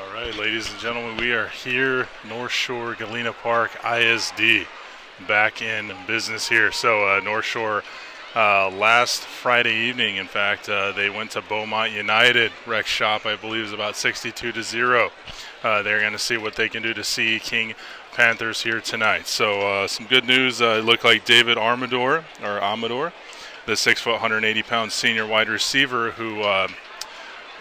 All right, ladies and gentlemen, we are here, North Shore Galena Park, ISD, back in business here. So North Shore, last Friday evening, in fact, they went to Beaumont United rec shop. I believe it was about 62-0. They're going to see what they can do to see King Panthers here tonight. So some good news. It looked like David Amador, the 6 foot, 180-pound senior wide receiver who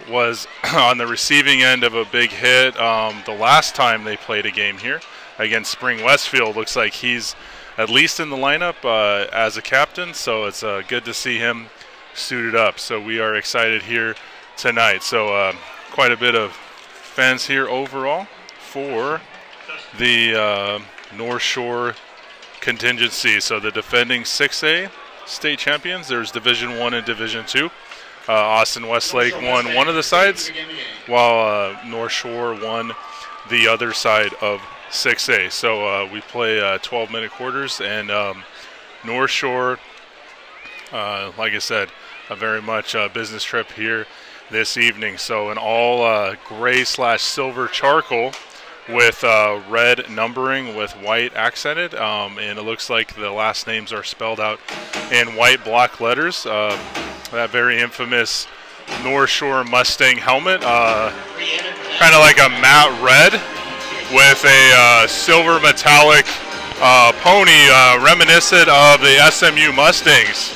was on the receiving end of a big hit the last time they played a game here against Spring Westfield. Looks like he's at least in the lineup as a captain, so it's good to see him suited up. So we are excited here tonight. So quite a bit of fans here overall for the North Shore contingency. So the defending 6A state champions, there's Division I and Division II. Austin Westlake won one of the sides, while North Shore won the other side of 6A. So we play 12-minute quarters, and North Shore, like I said, a very much business trip here this evening. So an all gray/silver charcoal with red numbering with white accented, and it looks like the last names are spelled out in white block letters. That very infamous North Shore Mustang helmet, kind of like a matte red with a silver metallic pony reminiscent of the SMU Mustangs.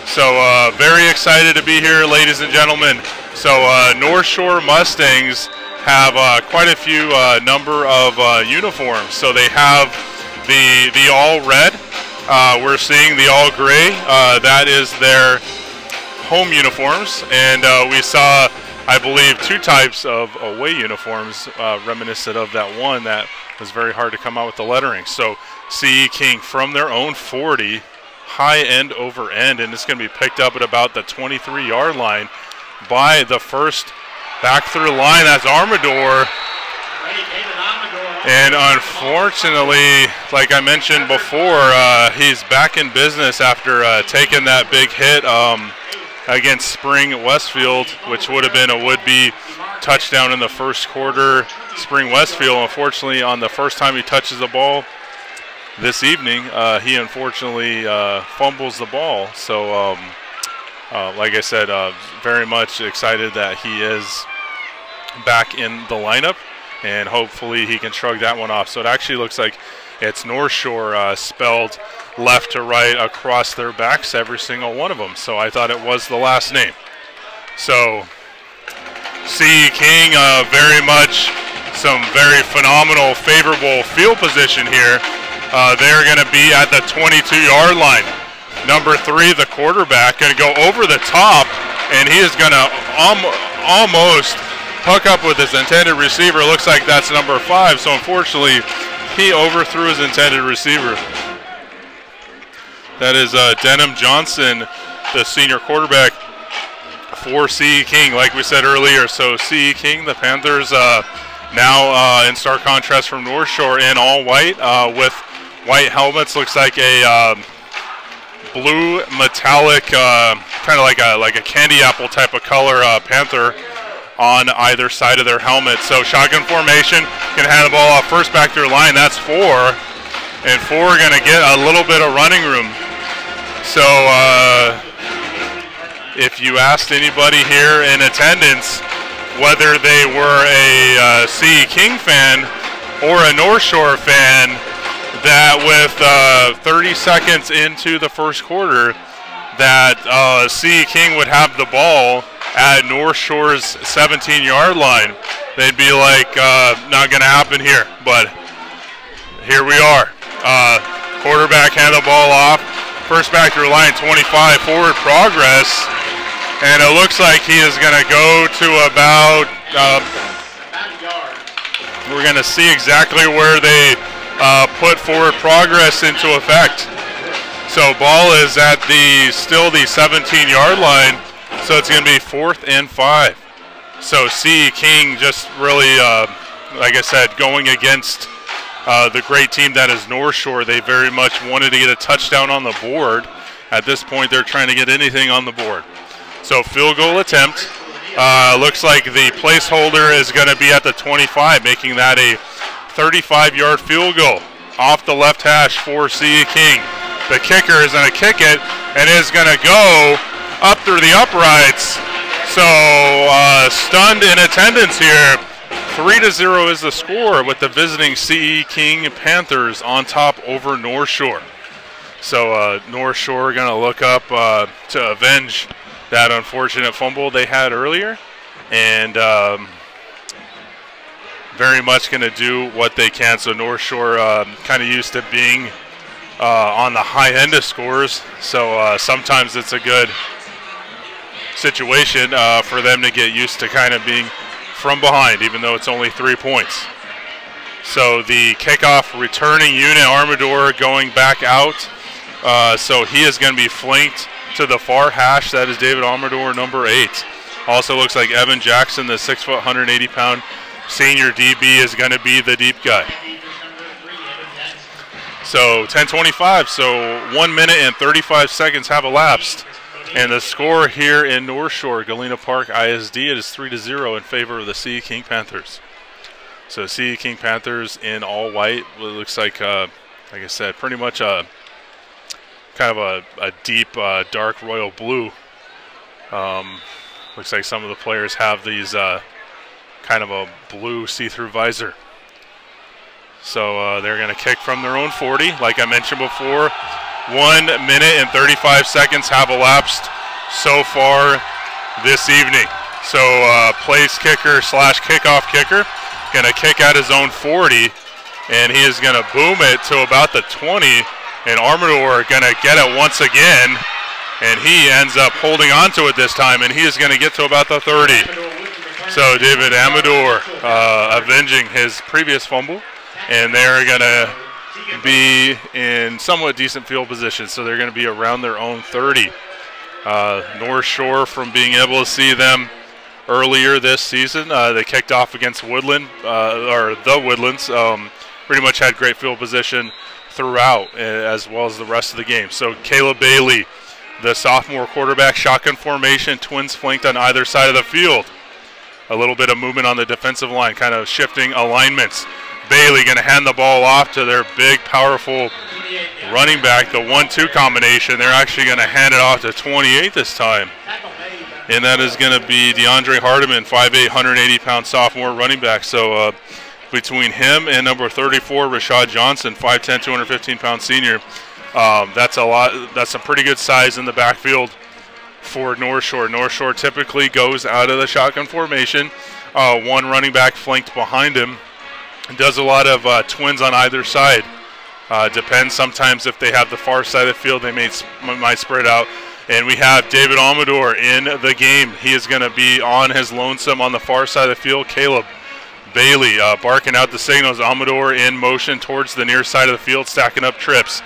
So very excited to be here, ladies and gentlemen. So North Shore Mustangs have quite a few number of uniforms. So they have the all red. We're seeing the all gray. That is their home uniforms, and we saw, I believe, two types of away uniforms reminiscent of that one that was very hard to come out with the lettering. So CE King from their own 40, high end over end, and it's going to be picked up at about the 23-yard line by the first back through line. That's Amador. And unfortunately, like I mentioned before, he's back in business after taking that big hit against Spring Westfield, which would have been a would-be touchdown in the first quarter. Spring Westfield, unfortunately, on the first time he touches the ball this evening, he unfortunately fumbles the ball. So, like I said, very much excited that he is back in the lineup, and hopefully he can shrug that one off. So it actually looks like it's North Shore spelled left to right across their backs, every single one of them. So I thought it was the last name. So CE King, very much some very phenomenal, favorable field position here. They're going to be at the 22-yard line. Number 3, the quarterback, going to go over the top, and he is going to almost hook up with his intended receiver. Looks like that's number 5. So unfortunately, he overthrew his intended receiver. That is Denham Johnson, the senior quarterback for CE King, like we said earlier. So CE King, the Panthers, now in stark contrast from North Shore, in all white with white helmets. Looks like a blue metallic, kind of like a candy apple type of color Panther on either side of their helmet. So shotgun formation, can hand the ball off first back through line. That's 4, and 4 going to get a little bit of running room. So if you asked anybody here in attendance whether they were a CE King fan or a North Shore fan, that with 30 seconds into the first quarter, that CE King would have the ball at North Shore's 17-yard line, they'd be like, not going to happen here. But here we are. Quarterback hand the ball off. First back through line, 25, forward progress. And it looks like he is going to go to about, we're going to see exactly where they put forward progress into effect. So ball is at still the 17-yard line. So it's going to be 4th and 5. So CE King just really, like I said, going against the great team that is North Shore. They very much wanted to get a touchdown on the board. At this point, they're trying to get anything on the board. So field goal attempt Looks like the placeholder is going to be at the 25, making that a 35-yard field goal off the left hash for CE King. The kicker is going to kick it and is going to go up through the uprights. So stunned in attendance here. 3-0 is the score with the visiting CE King Panthers on top over North Shore. So North Shore going to look up to avenge that unfortunate fumble they had earlier, and very much going to do what they can. So North Shore kind of used to being on the high end of scores, so sometimes it's a good situation for them to get used to kind of being from behind, even though it's only 3 points. So the kickoff returning unit, Amador, going back out. So he is going to be flanked to the far hash. That is David Amador, number 8. Also looks like Evan Jackson, the 6 foot, 180-pound senior DB, is going to be the deep guy. So 10:25, so 1 minute and 35 seconds have elapsed. And the score here in North Shore, Galena Park ISD, it is 3-0 in favor of the CE King Panthers. So CE King Panthers in all white. It looks like I said, pretty much a kind of a deep dark royal blue. Looks like some of the players have these kind of a blue see-through visor. So they're going to kick from their own 40. Like I mentioned before, 1 minute and 35 seconds have elapsed so far this evening. So place kicker slash kickoff kicker going to kick at his own 40, and he is going to boom it to about the 20. And Amador going to get it once again, and he ends up holding on to it this time, and he is going to get to about the 30. So David Amador avenging his previous fumble, and they're going to be in somewhat decent field position, so they're going to be around their own 30. North Shore, from being able to see them earlier this season, they kicked off against Woodland, or the Woodlands, pretty much had great field position throughout, as well as the rest of the game. So Caleb Bailey, the sophomore quarterback, shotgun formation, twins flanked on either side of the field. A little bit of movement on the defensive line, kind of shifting alignments. Bailey going to hand the ball off to their big, powerful running back, the 1-2 combination. They're actually going to hand it off to 28 this time. And that is going to be DeAndre Hardiman, 5'8", 180-pound sophomore running back. So between him and number 34, Rashad Johnson, 5'10", 215-pound senior, that's a lot. That's a pretty good size in the backfield for North Shore. North Shore typically goes out of the shotgun formation. One running back flanked behind him. Does a lot of twins on either side. Depends sometimes if they have the far side of the field, they might spread out. And we have David Amador in the game. He is going to be on his lonesome on the far side of the field. Caleb Bailey barking out the signals. Amador in motion towards the near side of the field, stacking up trips.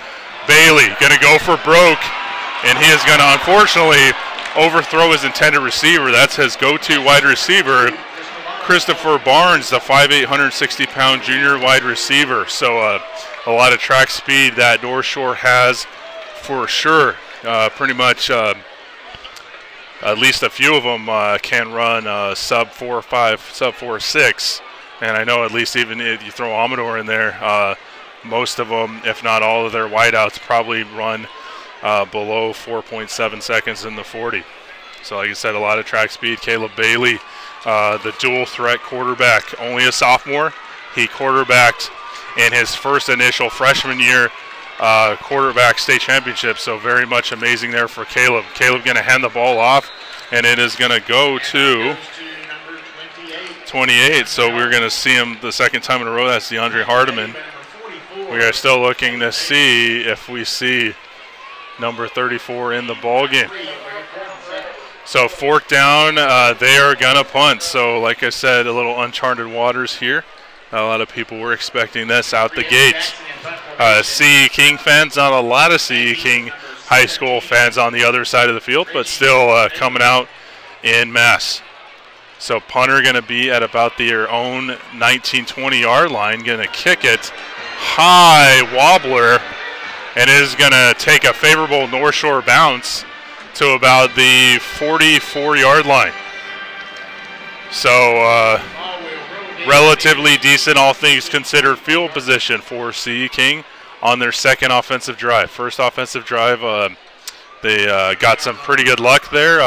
Bailey going to go for broke, and he is going to unfortunately overthrow his intended receiver. That's his go-to wide receiver, Christopher Barnes, the 5'8", 160-pound junior wide receiver. So a lot of track speed that North Shore has for sure. Pretty much at least a few of them can run sub 4.5, sub 4.6. And I know at least even if you throw Amador in there, most of them, if not all of their wideouts, probably run below 4.7 seconds in the 40. So like I said, a lot of track speed. Caleb Bailey, the dual threat quarterback, only a sophomore. He quarterbacked in his first initial freshman year quarterback state championship, so very much amazing there for Caleb. Caleb going to hand the ball off, and it is going to go to 28, so we're going to see him the second time in a row. That's DeAndre Hardiman. We are still looking to see if we see number 34 in the ball game. So fourth down, they are going to punt. So like I said, a little uncharted waters here. Not a lot of people were expecting this out the gate. CE King fans, not a lot of CE King high school fans on the other side of the field, but still coming out in mass. So punter going to be at about their own 19-20 yard line, going to kick it high wobbler, and it is going to take a favorable North Shore bounce to about the 44 yard line. So relatively decent, all things considered, field position for CE King on their second offensive drive. First offensive drive, they got some pretty good luck there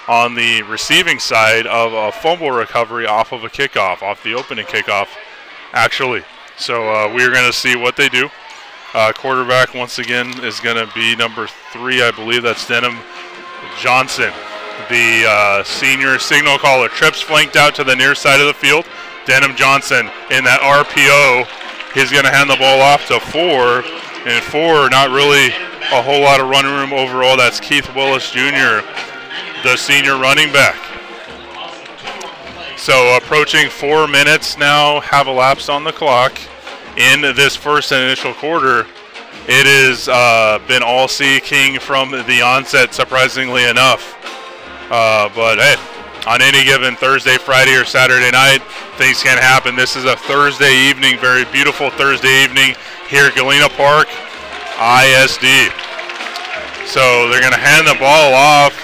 on the receiving side of a fumble recovery off of a kickoff, off the opening kickoff, actually. So we're going to see what they do. Quarterback, once again, is going to be number 3, I believe. That's Denham Johnson, the senior signal caller. Trips flanked out to the near side of the field. Denham Johnson in that RPO. He's going to hand the ball off to 4. And 4, not really a whole lot of running room overall. That's Keith Willis Jr., the senior running back. So approaching 4 minutes now have elapsed on the clock in this first initial quarter. It has been all CE King from the onset, surprisingly enough. But hey, on any given Thursday, Friday, or Saturday night, things can happen. This is a Thursday evening, very beautiful Thursday evening here at Galena Park, ISD. So they're going to hand the ball off,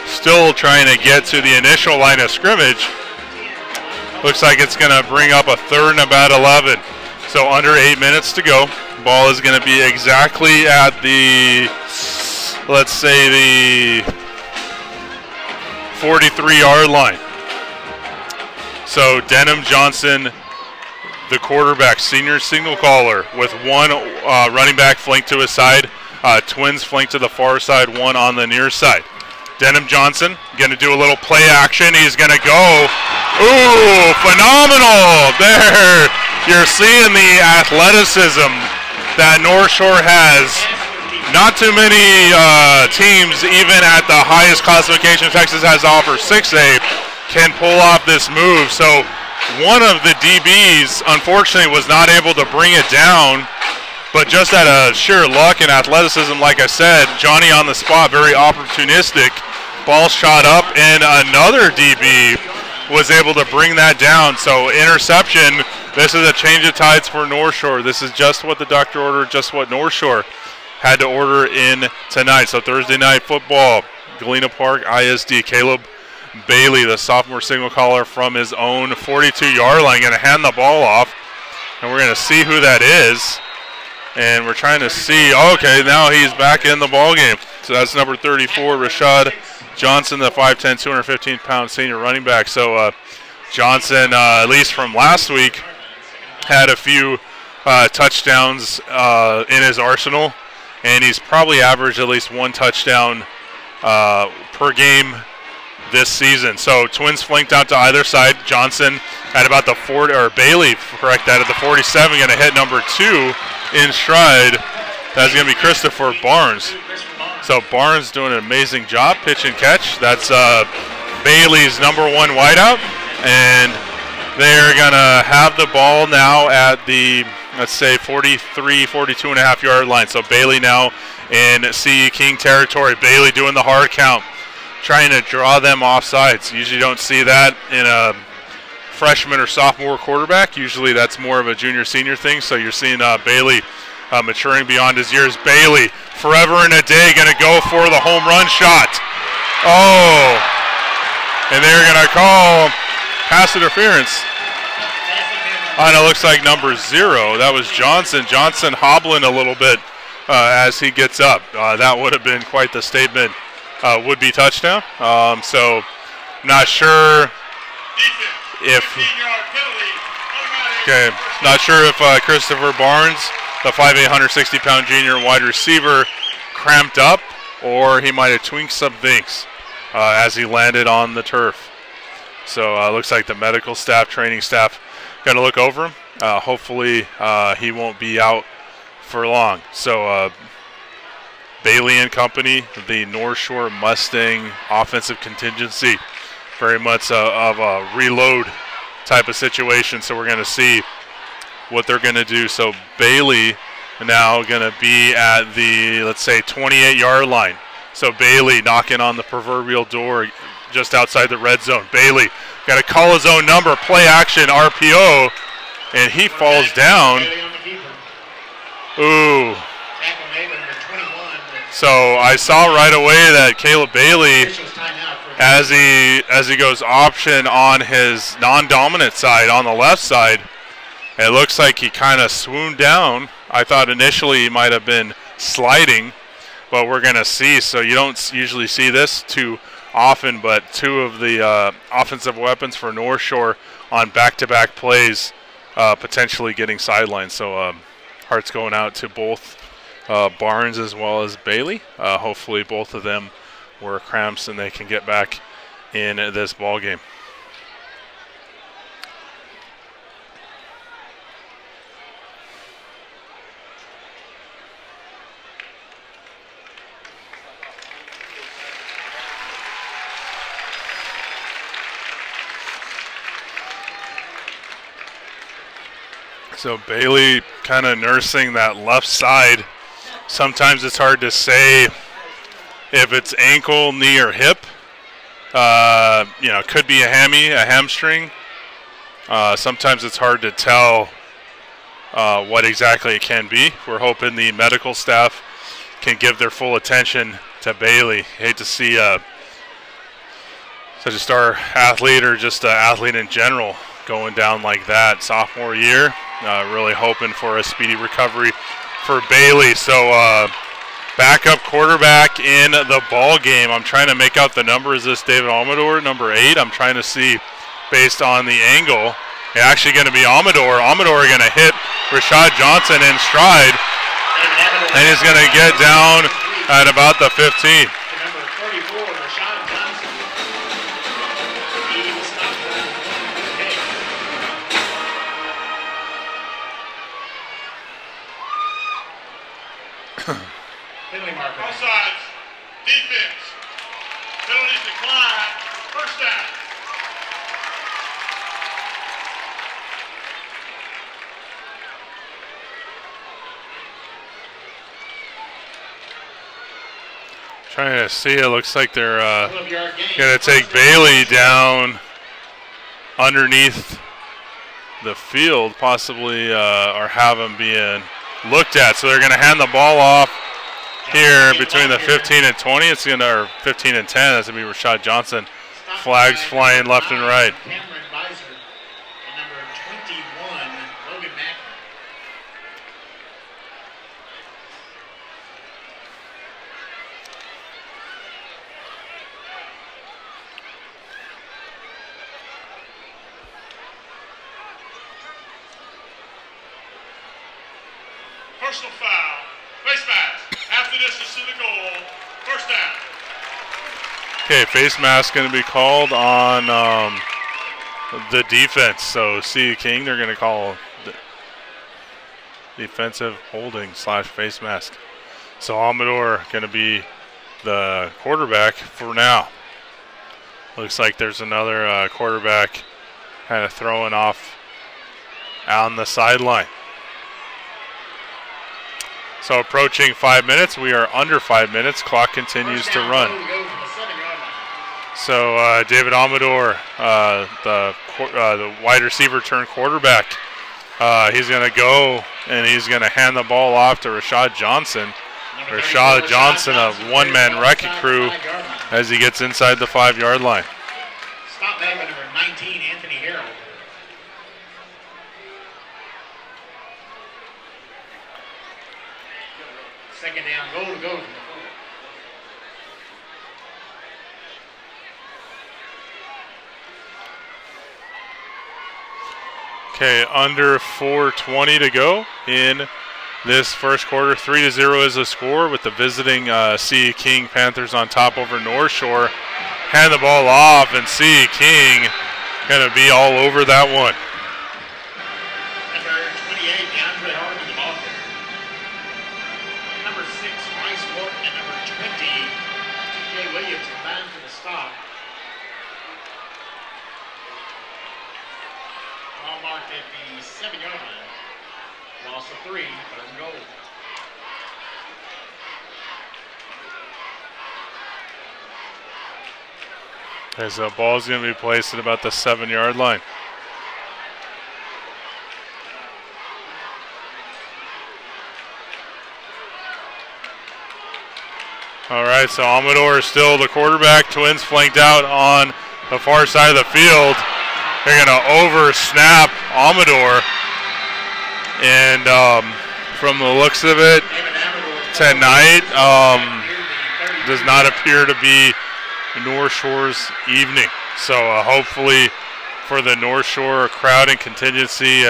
still trying to get to the initial line of scrimmage. Looks like it's going to bring up a 3rd and about 11. So under 8 minutes to go. Ball is going to be exactly at the, let's say, the 43-yard line. So Denham Johnson, the quarterback, senior signal caller, with 1 running back flanked to his side, twins flanked to the far side, 1 on the near side. Denham Johnson going to do a little play action. He's going to go. Ooh, phenomenal. There, you're seeing the athleticism that North Shore has. Not too many teams, even at the highest classification Texas has to offer, 6A, can pull off this move. So one of the DBs, unfortunately, was not able to bring it down, but just out of sheer luck and athleticism, like I said, Johnny on the spot, very opportunistic. Ball shot up, and another DB was able to bring that down. So interception. This is a change of tides for North Shore. This is just what the doctor ordered, just what North Shore had to order in tonight. So Thursday night football, Galena Park ISD. Caleb Bailey, the sophomore signal caller from his own 42-yard line, going to hand the ball off, and we're going to see who that is. And we're trying to see, okay, now he's back in the ball game. So that's number 34, Rashad Johnson, the 5'10", 215-pound senior running back. So Johnson, at least from last week, had a few touchdowns in his arsenal, and he's probably averaged at least 1 touchdown per game this season. So twins flanked out to either side. Johnson at about the 40, or Bailey, correct that, at the 47, going to hit number 2 in stride. That's going to be Christopher Barnes. So Barnes doing an amazing job, pitch and catch. That's Bailey's number 1 wideout, and they're going to have the ball now at the, let's say, 43, 42.5-yard line. So Bailey now in CE King territory. Bailey doing the hard count, trying to draw them off sides. Usually don't see that in a freshman or sophomore quarterback. Usually that's more of a junior-senior thing. So you're seeing Bailey maturing beyond his years. Bailey, forever and a day, going to go for the home run shot. Oh, and they're going to call pass interference. And it looks like number 0. That was Johnson. Johnson hobbling a little bit as he gets up. That would have been quite the statement. Would-be touchdown. So not sure if Christopher Barnes, the 5'8", 160-pound junior wide receiver, cramped up, or he might have tweaked some things as he landed on the turf. So looks like the medical staff, training staff, going to look over him. Hopefully he won't be out for long. So Bailey and company, the North Shore Mustang offensive contingency, very much of a reload type of situation. So we're going to see what they're going to do. So Bailey now going to be at the, let's say, 28-yard line. So Bailey knocking on the proverbial door just outside the red zone. Bailey got to call his own number, play action, RPO, and he falls down. Ooh. So I saw right away that Caleb Bailey as he goes option on his non-dominant side, on the left side, it looks like he kind of swooned down. I thought initially he might have been sliding, but we're going to see. So you don't usually see this too often, but two of the offensive weapons for North Shore on back-to-back plays potentially getting sidelined. So hearts going out to both Barnes as well as Bailey. Hopefully both of them were cramps and they can get back in this ball game. So Bailey kind of nursing that left side. Sometimes it's hard to say if it's ankle, knee, or hip. You know, it could be a hamstring. Sometimes it's hard to tell what exactly it can be. We're hoping the medical staff can give their full attention to Bailey. Hate to see such a star athlete or just an athlete in general going down like that. Sophomore year, really hoping for a speedy recovery for Bailey. So backup quarterback in the ball game. I'm trying to make out the number. Is this David Amador, number 8? I'm trying to see based on the angle. It's actually going to be Amador. Amador going to hit Rashad Johnson in stride, and he's going to get down at about the 15. Number 34, Rashad Johnson. He will stop penalty marker. Both sides. Defense. Penalties decline. First down. Trying to see, it looks like they're going to take Bailey down underneath the field, possibly, or have him being looked at. So they're going to hand the ball off here between the 15 and 20. It's going to, or 15 and 10. That's going to be Rashad Johnson. Flags flying left and right. Personal foul. Face mask. Half the distance to the goal. First down. Okay, face mask going to be called on the defense. So C. King, they're going to call the defensive holding / face mask. So Amador going to be the quarterback for now. Looks like there's another quarterback kind of throwing off on the sideline. So approaching 5 minutes, we are under 5 minutes. Clock continues to run. So David Amador, the wide receiver turned quarterback, he's going to go and he's going to hand the ball off to Rashad Johnson. Rashad Johnson, a one-man wrecking crew, as he gets inside the 5-yard line. Stop back by number 19, Anthony Harrell. Second down, goal to go. Okay, under 4:20 to go in this first quarter. 3-0 is the score with the visiting C. King Panthers on top over North Shore. Hand the ball off, and C. King going to be all over that one. Number 28, DeAndre Harvey, the ball carrier. Number 6, Bryce Morton, and number 20, T.J. Williams, combined for the stop. Ball marked at the 7-yard line. Loss of 3, third and goal. As the ball is going to be placed at about the 7-yard line. All right, so Amador is still the quarterback. Twins flanked out on the far side of the field. They're going to over snap Amador. And from the looks of it, tonight does not appear to be North Shore's evening. So hopefully for the North Shore crowd and contingency,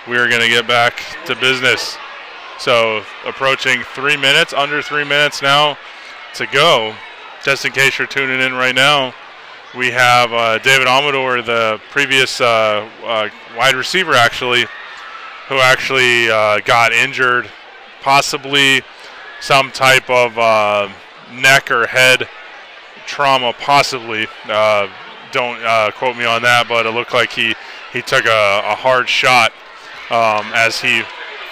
we are going to get back to business. So approaching 3 minutes, under 3 minutes now to go. Just in case you're tuning in right now, we have David Amador, the previous wide receiver actually, who actually got injured, possibly some type of neck or head trauma, possibly. Don't quote me on that, but it looked like he took a hard shot as he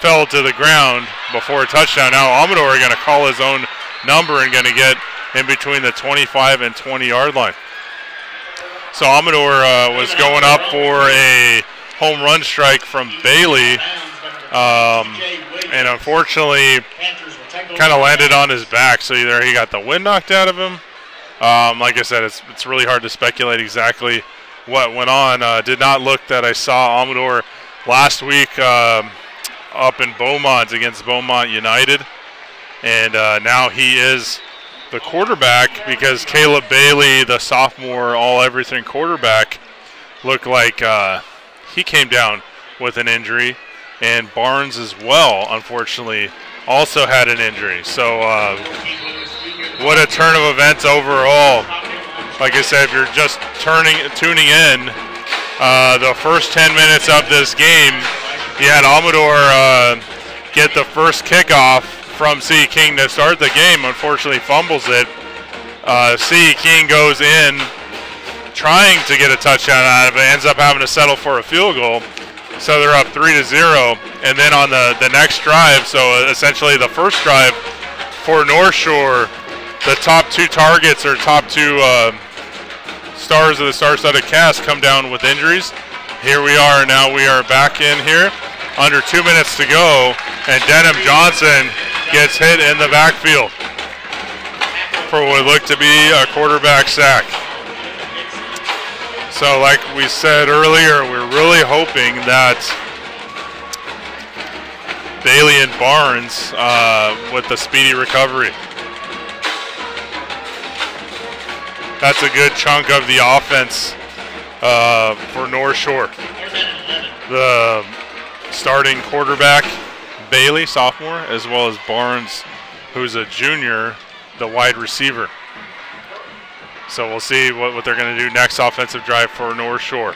fell to the ground before a touchdown. Now Amador are going to call his own number and going to get in between the 25 and 20 yard line. So Amador was going up for a home run strike from Bailey, and unfortunately kind of landed on his back. So either he got the wind knocked out of him. Like I said, it's really hard to speculate exactly what went on. Did not look that I saw Amador last week up in Beaumont against Beaumont United, and now he is the quarterback because Caleb Bailey, the sophomore all-everything quarterback, looked like he came down with an injury, and Barnes as well, unfortunately, also had an injury. So what a turn of events overall. Like I said, if you're just tuning in, the first 10 minutes of this game, you had Amador get the first kickoff from C. King to start the game. Unfortunately, fumbles it. C. King goes in trying to get a touchdown out of it, ends up having to settle for a field goal. So they're up 3-0. And then on the next drive, so essentially the first drive for North Shore, the top two targets or top two stars of the star-studded cast come down with injuries. Here we are now. We are back in here. Under 2 minutes to go, and Denham Johnson gets hit in the backfield for what looked to be a quarterback sack. So like we said earlier, we're really hoping that Bailey and Barnes with the speedy recovery. That's a good chunk of the offense for North Shore. The starting quarterback, Bailey, sophomore, as well as Barnes, who's a junior, the wide receiver. So we'll see what they're going to do next offensive drive for North Shore.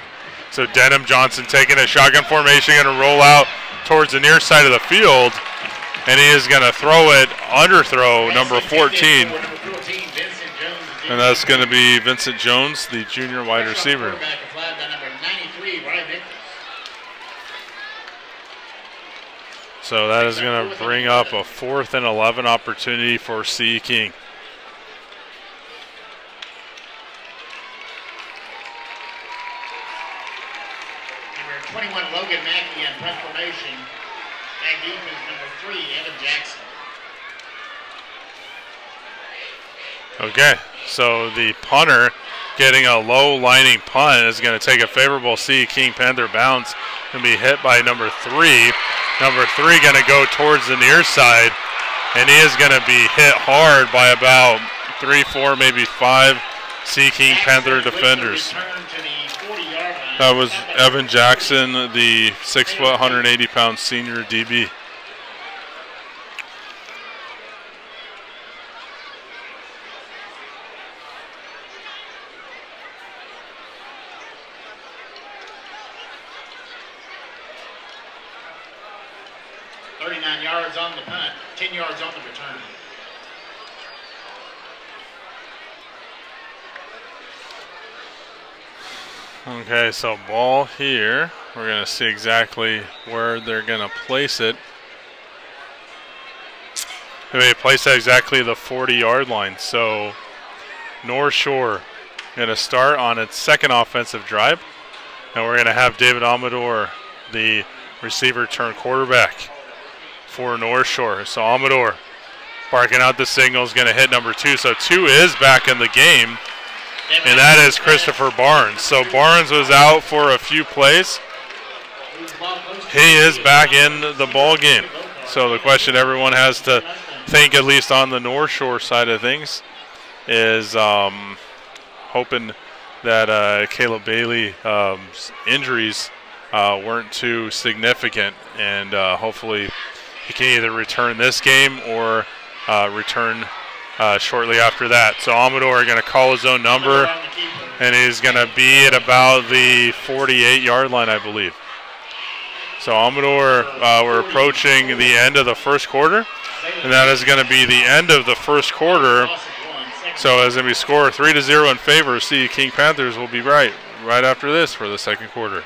So Denham Johnson taking a shotgun formation, going to roll out towards the near side of the field, and he is going to throw it, underthrow, number 14. And that's going to be Vincent Jones, the junior wide receiver. So that is going to bring up a 4th and 11 opportunity for C. King. Number 21, Logan Mackey on punt formation. Back deep is number 3, Evan Jackson. Okay, so the punter getting a low lining punt is going to take a favorable C. King Panther bounce and be hit by number 3. Number 3 going to go towards the near side, and he is going to be hit hard by about 3, 4, maybe 5 C. King Panther defenders. That was Evan Jackson, the 6 foot, 180 pound senior DB. Yards on the punt, 10 yards on the return. Okay, so ball here. We're going to see exactly where they're going to place it. They place it exactly the 40-yard line. So North Shore going to start on its second offensive drive, and we're going to have David Amador, the receiver turned quarterback for North Shore. So Amador barking out the signal, is going to hit number 2. So 2 is back in the game, and that is Christopher Barnes. So Barnes was out for a few plays. He is back in the ball game. So the question everyone has to think, at least on the North Shore side of things, is hoping that Caleb Bailey's injuries weren't too significant, and hopefully he can either return this game or return shortly after that. So Amador going to call his own number, and he's going to be at about the 48-yard line, I believe. So Amador, we're approaching the end of the first quarter, and that is going to be the end of the first quarter. So as we score 3-0 in favor, CU King Panthers will be right after this for the second quarter.